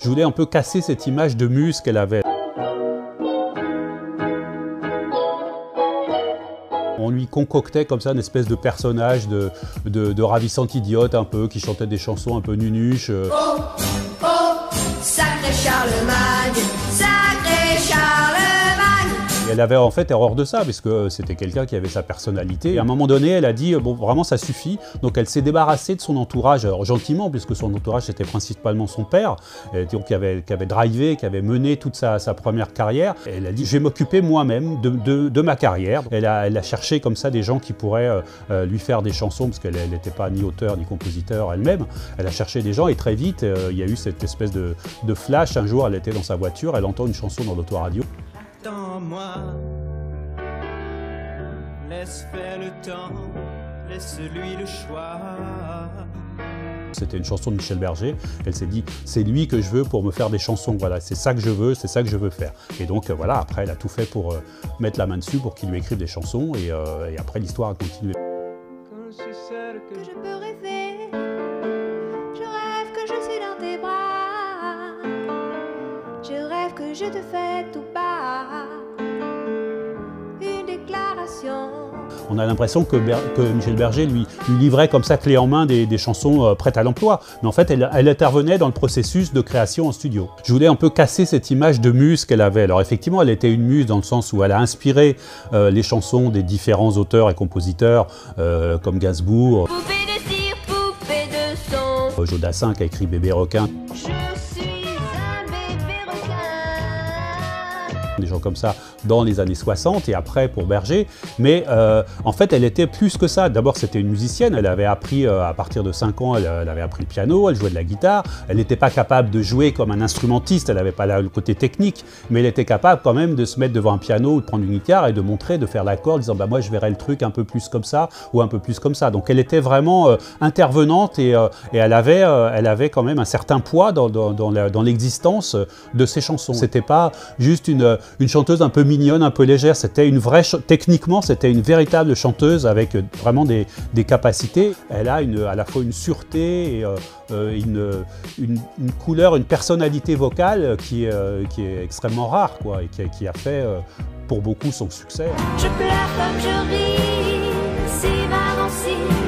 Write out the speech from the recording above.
Je voulais un peu casser cette image de muse qu'elle avait. On lui concoctait comme ça une espèce de personnage de ravissante idiote un peu, qui chantait des chansons un peu nunuches. Oh, oh, sacré Charlemagne, sacré Charlemagne. Et elle avait en fait horreur de ça, parce que c'était quelqu'un qui avait sa personnalité. Et à un moment donné, elle a dit, bon, vraiment, ça suffit. Donc elle s'est débarrassée de son entourage, alors, gentiment, puisque son entourage, c'était principalement son père, donc, qui avait drivé, qui avait mené toute sa première carrière. Et elle a dit, je vais m'occuper moi-même de ma carrière. Elle a cherché comme ça des gens qui pourraient lui faire des chansons, parce qu'elle n'était pas ni auteur ni compositeur elle-même. Elle a cherché des gens, et très vite, il y a eu cette espèce de flash. Un jour, elle était dans sa voiture, elle entend une chanson dans l'autoradio. Attends-moi, laisse faire le temps, laisse-lui le choix. C'était une chanson de Michel Berger. Elle s'est dit, c'est lui que je veux pour me faire des chansons. Voilà, c'est ça que je veux, c'est ça que je veux faire. Et donc voilà, après, elle a tout fait pour mettre la main dessus, pour qu'il lui écrive des chansons. Et après, l'histoire a continué. Quand je suis seul, Que je peux rêver, je rêve que je suis dans tes bras, je rêve que je te fais tout bas une déclaration. On a l'impression que Michel Berger lui livrait comme ça clé en main des chansons prêtes à l'emploi. Mais en fait, elle intervenait dans le processus de création en studio. Je voulais un peu casser cette image de muse qu'elle avait. Alors effectivement, elle était une muse dans le sens où elle a inspiré les chansons des différents auteurs et compositeurs comme Gainsbourg, Poupée de cire, poupée de son. Jodassin qui a écrit Bébé requin. Je suis un bébé requin. Des gens comme ça dans les années 60 et après pour Berger. Mais en fait, elle était plus que ça. D'abord, c'était une musicienne. Elle avait appris, à partir de 5 ans, elle avait appris le piano, elle jouait de la guitare. Elle n'était pas capable de jouer comme un instrumentiste, elle n'avait pas le côté technique, mais elle était capable quand même de se mettre devant un piano ou de prendre une guitare et de montrer, de faire l'accord, en disant bah, moi je verrais le truc un peu plus comme ça ou un peu plus comme ça. Donc elle était vraiment intervenante et elle avait quand même un certain poids dans l'existence de ses chansons. C'était pas juste une chanteuse un peu mignonne, un peu légère, c'était une vraie, techniquement c'était une véritable chanteuse avec vraiment des capacités. Elle a à la fois une sûreté et une couleur, une personnalité vocale qui est extrêmement rare, quoi, et qui a fait pour beaucoup son succès. Je pleure comme je ris, si maman si.